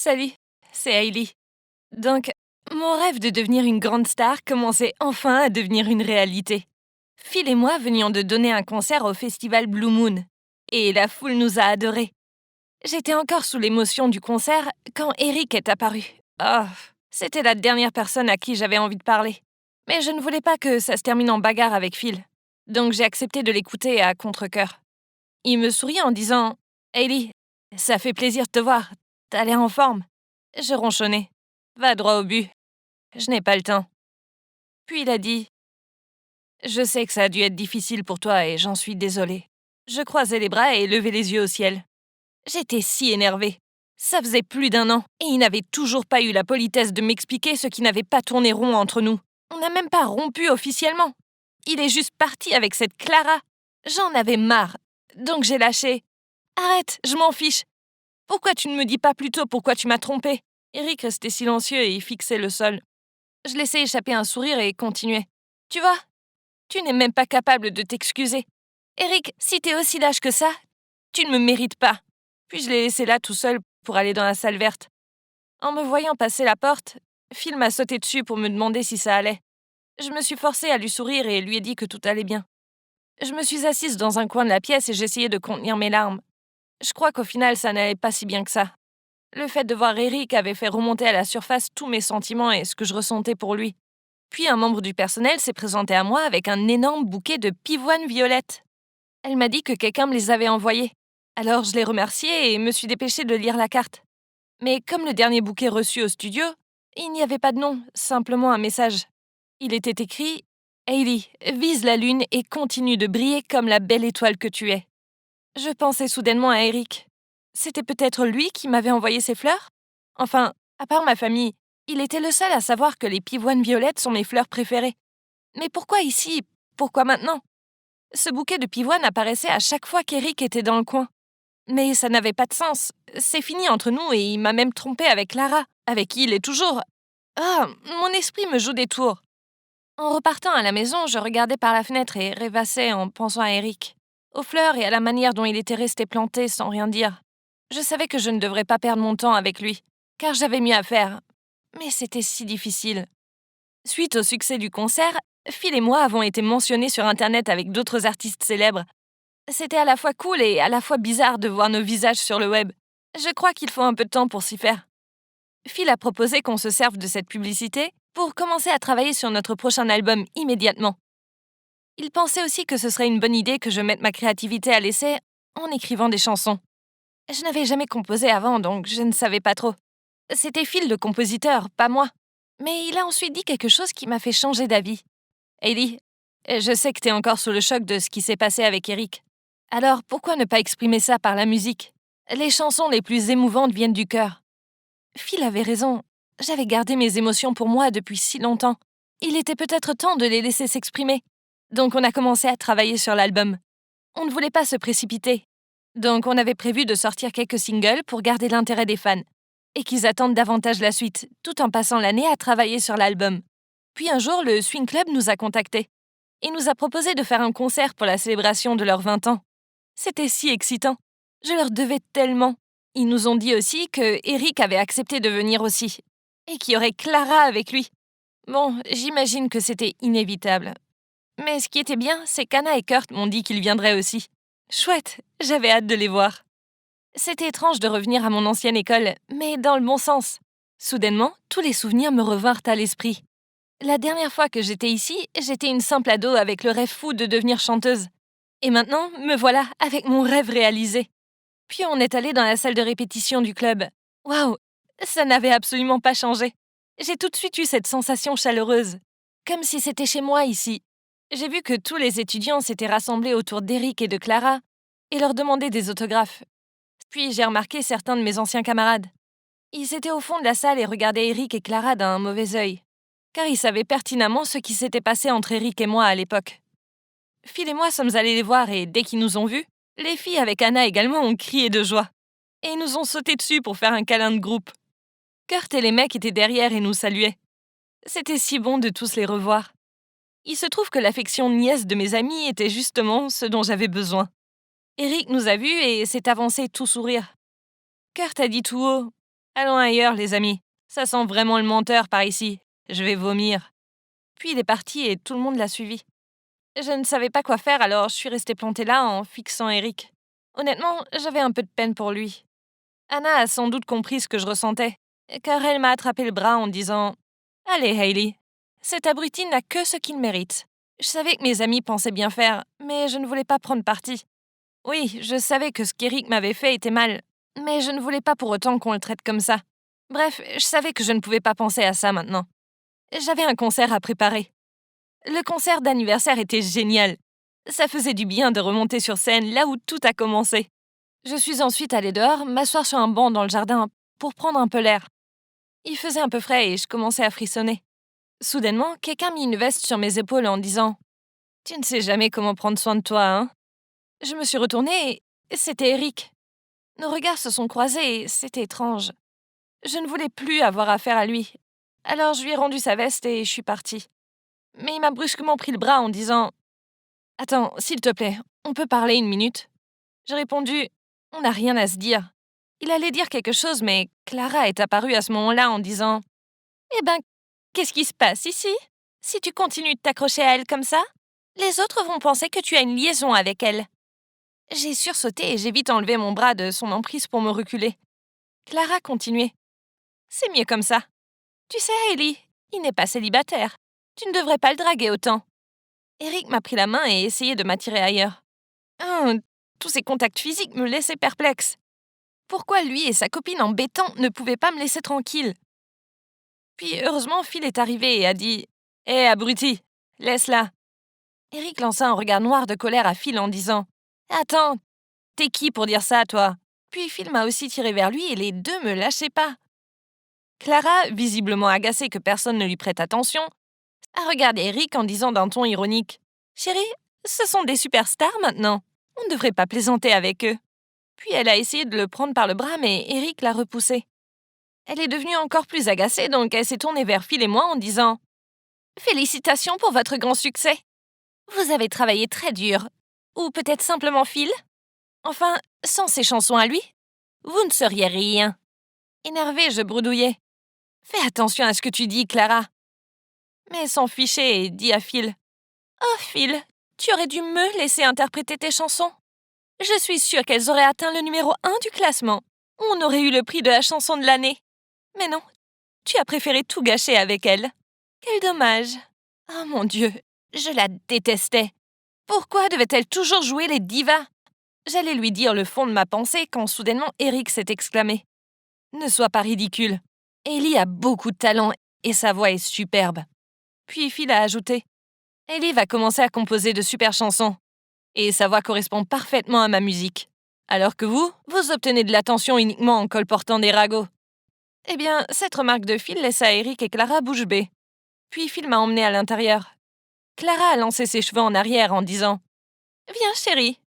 Salut, c'est Hailey. Donc, mon rêve de devenir une grande star commençait enfin à devenir une réalité. Phil et moi venions de donner un concert au festival Blue Moon. Et la foule nous a adorés. J'étais encore sous l'émotion du concert quand Eric est apparu. Oh, c'était la dernière personne à qui j'avais envie de parler. Mais je ne voulais pas que ça se termine en bagarre avec Phil. Donc j'ai accepté de l'écouter à contre-cœur. Il me sourit en disant « Hailey, ça fait plaisir de te voir. T'as l'air en forme. » Je ronchonnais. « Va droit au but. Je n'ai pas le temps. » Puis il a dit « Je sais que ça a dû être difficile pour toi et j'en suis désolée. » Je croisai les bras et levai les yeux au ciel. J'étais si énervée. Ça faisait plus d'1 an et il n'avait toujours pas eu la politesse de m'expliquer ce qui n'avait pas tourné rond entre nous. On n'a même pas rompu officiellement. Il est juste parti avec cette Clara. J'en avais marre. Donc j'ai lâché. « Arrête, je m'en fiche. Pourquoi tu ne me dis pas plus tôt pourquoi tu m'as trompée ?» Eric restait silencieux et fixait le sol. Je laissais échapper un sourire et continuais. « Tu vois, tu n'es même pas capable de t'excuser. Eric, si t'es aussi lâche que ça, tu ne me mérites pas. » Puis je l'ai laissé là tout seul pour aller dans la salle verte. En me voyant passer la porte, Phil m'a sauté dessus pour me demander si ça allait. Je me suis forcée à lui sourire et lui ai dit que tout allait bien. Je me suis assise dans un coin de la pièce et j'essayais de contenir mes larmes. Je crois qu'au final, ça n'allait pas si bien que ça. Le fait de voir Eric avait fait remonter à la surface tous mes sentiments et ce que je ressentais pour lui. Puis un membre du personnel s'est présenté à moi avec un énorme bouquet de pivoines violettes. Elle m'a dit que quelqu'un me les avait envoyées. Alors je l'ai remerciée et me suis dépêchée de lire la carte. Mais comme le dernier bouquet reçu au studio, il n'y avait pas de nom, simplement un message. Il était écrit « Hailey, vise la lune et continue de briller comme la belle étoile que tu es. » Je pensais soudainement à Eric. C'était peut-être lui qui m'avait envoyé ces fleurs? Enfin, à part ma famille, il était le seul à savoir que les pivoines violettes sont mes fleurs préférées. Mais pourquoi ici? Pourquoi maintenant? Ce bouquet de pivoines apparaissait à chaque fois qu'Eric était dans le coin. Mais ça n'avait pas de sens. C'est fini entre nous et il m'a même trompée avec Clara, avec qui il est toujours. Ah, mon esprit me joue des tours. En repartant à la maison, je regardais par la fenêtre et rêvassais en pensant à Eric, aux fleurs et à la manière dont il était resté planté sans rien dire. Je savais que je ne devrais pas perdre mon temps avec lui, car j'avais mieux à faire. Mais c'était si difficile. Suite au succès du concert, Phil et moi avons été mentionnés sur Internet avec d'autres artistes célèbres. C'était à la fois cool et à la fois bizarre de voir nos visages sur le web. Je crois qu'il faut un peu de temps pour s'y faire. Phil a proposé qu'on se serve de cette publicité pour commencer à travailler sur notre prochain album immédiatement. Il pensait aussi que ce serait une bonne idée que je mette ma créativité à l'essai en écrivant des chansons. Je n'avais jamais composé avant, donc je ne savais pas trop. C'était Phil le compositeur, pas moi. Mais il a ensuite dit quelque chose qui m'a fait changer d'avis. « Hailey, je sais que t'es encore sous le choc de ce qui s'est passé avec Eric. Alors pourquoi ne pas exprimer ça par la musique? Les chansons les plus émouvantes viennent du cœur. » Phil avait raison. J'avais gardé mes émotions pour moi depuis si longtemps. Il était peut-être temps de les laisser s'exprimer. Donc on a commencé à travailler sur l'album. On ne voulait pas se précipiter. Donc on avait prévu de sortir quelques singles pour garder l'intérêt des fans et qu'ils attendent davantage la suite, tout en passant l'année à travailler sur l'album. Puis un jour, le Swing Club nous a contactés et nous a proposé de faire un concert pour la célébration de leurs 20 ans. C'était si excitant. Je leur devais tellement. Ils nous ont dit aussi que Eric avait accepté de venir aussi et qu'il y aurait Clara avec lui. Bon, j'imagine que c'était inévitable. Mais ce qui était bien, c'est qu'Anna et Kurt m'ont dit qu'ils viendraient aussi. Chouette, j'avais hâte de les voir. C'était étrange de revenir à mon ancienne école, mais dans le bon sens. Soudainement, tous les souvenirs me revinrent à l'esprit. La dernière fois que j'étais ici, j'étais une simple ado avec le rêve fou de devenir chanteuse. Et maintenant, me voilà avec mon rêve réalisé. Puis on est allé dans la salle de répétition du club. Waouh, ça n'avait absolument pas changé. J'ai tout de suite eu cette sensation chaleureuse, comme si c'était chez moi ici. J'ai vu que tous les étudiants s'étaient rassemblés autour d'Eric et de Clara et leur demandaient des autographes. Puis j'ai remarqué certains de mes anciens camarades. Ils étaient au fond de la salle et regardaient Eric et Clara d'un mauvais œil, car ils savaient pertinemment ce qui s'était passé entre Eric et moi à l'époque. Phil et moi sommes allés les voir et dès qu'ils nous ont vus, les filles avec Anna également ont crié de joie. Et ils nous ont sauté dessus pour faire un câlin de groupe. Kurt et les mecs étaient derrière et nous saluaient. C'était si bon de tous les revoir. Il se trouve que l'affection niaise de mes amis était justement ce dont j'avais besoin. Eric nous a vus et s'est avancé tout sourire. Kurt a dit tout haut Allons ailleurs, les amis. Ça sent vraiment le menteur par ici. Je vais vomir. Puis il est parti et tout le monde l'a suivi. Je ne savais pas quoi faire, alors je suis restée plantée là en fixant Eric. Honnêtement, j'avais un peu de peine pour lui. Anna a sans doute compris ce que je ressentais, car elle m'a attrapé le bras en disant « Allez, Hailey, cet abruti n'a que ce qu'il mérite. » Je savais que mes amis pensaient bien faire, mais je ne voulais pas prendre parti. Oui, je savais que ce qu'Eric m'avait fait était mal, mais je ne voulais pas pour autant qu'on le traite comme ça. Bref, je savais que je ne pouvais pas penser à ça maintenant. J'avais un concert à préparer. Le concert d'anniversaire était génial. Ça faisait du bien de remonter sur scène là où tout a commencé. Je suis ensuite allée dehors, m'asseoir sur un banc dans le jardin pour prendre un peu l'air. Il faisait un peu frais et je commençais à frissonner. Soudainement, quelqu'un mit une veste sur mes épaules en disant « Tu ne sais jamais comment prendre soin de toi, hein ?» Je me suis retournée et c'était Eric. Nos regards se sont croisés et c'était étrange. Je ne voulais plus avoir affaire à lui. Alors je lui ai rendu sa veste et je suis partie. Mais il m'a brusquement pris le bras en disant « Attends, s'il te plaît, on peut parler une minute ?» J'ai répondu « On n'a rien à se dire. » Il allait dire quelque chose, mais Clara est apparue à ce moment-là en disant « Eh ben, qu'est-ce qui se passe ici? Si tu continues de t'accrocher à elle comme ça, les autres vont penser que tu as une liaison avec elle. » J'ai sursauté et j'ai vite enlevé mon bras de son emprise pour me reculer. Clara continuait. « C'est mieux comme ça. Tu sais, Hailey, il n'est pas célibataire. Tu ne devrais pas le draguer autant. » Eric m'a pris la main et essayait de m'attirer ailleurs. Tous ces contacts physiques me laissaient perplexe. Pourquoi lui et sa copine embêtante ne pouvaient pas me laisser tranquille? Puis heureusement, Phil est arrivé et a dit « Hé, abruti, laisse-la !» Eric lança un regard noir de colère à Phil en disant « Attends, t'es qui pour dire ça, toi ?» Puis Phil m'a aussi tiré vers lui et les deux me lâchaient pas. Clara, visiblement agacée que personne ne lui prête attention, a regardé Eric en disant d'un ton ironique « Chérie, ce sont des superstars maintenant. On ne devrait pas plaisanter avec eux. » Puis elle a essayé de le prendre par le bras, mais Eric l'a repoussé. Elle est devenue encore plus agacée, donc elle s'est tournée vers Phil et moi en disant « Félicitations pour votre grand succès. Vous avez travaillé très dur. Ou peut-être simplement Phil? Enfin, sans ses chansons à lui, vous ne seriez rien. » Énervée, je bredouillais « Fais attention à ce que tu dis, Clara. » Mais elle s'en fichait et dit à Phil « Oh, Phil, tu aurais dû me laisser interpréter tes chansons. Je suis sûre qu'elles auraient atteint le numéro 1 du classement. On aurait eu le prix de la chanson de l'année. Mais non, tu as préféré tout gâcher avec elle. Quel dommage. Oh mon Dieu, je la détestais. Pourquoi devait-elle toujours jouer les divas? » J'allais lui dire le fond de ma pensée quand soudainement Eric s'est exclamé. « Ne sois pas ridicule. Ellie a beaucoup de talent et sa voix est superbe. » Puis Phil a ajouté « Ellie va commencer à composer de super chansons. Et sa voix correspond parfaitement à ma musique. Alors que vous obtenez de l'attention uniquement en colportant des ragots. » Eh bien, cette remarque de Phil laissa Eric et Clara bouche bée. Puis Phil m'a emmenée à l'intérieur. Clara a lancé ses cheveux en arrière en disant « Viens, chérie !»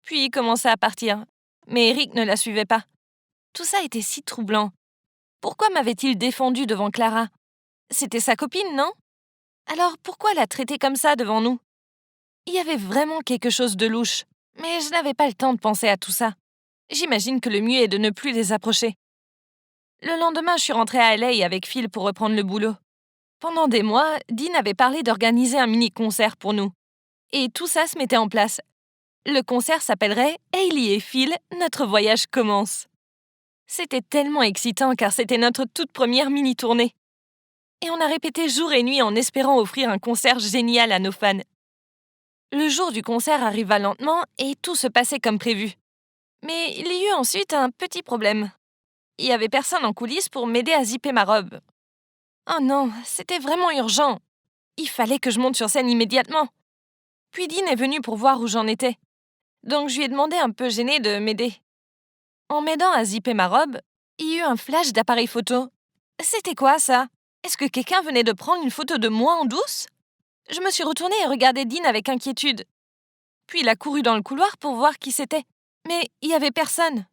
Puis commença à partir. Mais Eric ne la suivait pas. Tout ça était si troublant. Pourquoi m'avait-il défendu devant Clara? C'était sa copine, non? Alors pourquoi la traiter comme ça devant nous? Il y avait vraiment quelque chose de louche, mais je n'avais pas le temps de penser à tout ça. J'imagine que le mieux est de ne plus les approcher. Le lendemain, je suis rentrée à LA avec Phil pour reprendre le boulot. Pendant des mois, Dean avait parlé d'organiser un mini-concert pour nous. Et tout ça se mettait en place. Le concert s'appellerait « Hailey et Phil, notre voyage commence ». C'était tellement excitant car c'était notre toute première mini-tournée. Et on a répété jour et nuit en espérant offrir un concert génial à nos fans. Le jour du concert arriva lentement et tout se passait comme prévu. Mais il y eut ensuite un petit problème. Il n'y avait personne en coulisses pour m'aider à zipper ma robe. Oh non, c'était vraiment urgent. Il fallait que je monte sur scène immédiatement. Puis Dean est venu pour voir où j'en étais. Donc je lui ai demandé un peu gêné de m'aider. En m'aidant à zipper ma robe, il y eut un flash d'appareil photo. C'était quoi ça? Est-ce que quelqu'un venait de prendre une photo de moi en douce? Je me suis retournée et regardé Dean avec inquiétude. Puis il a couru dans le couloir pour voir qui c'était. Mais il n'y avait personne.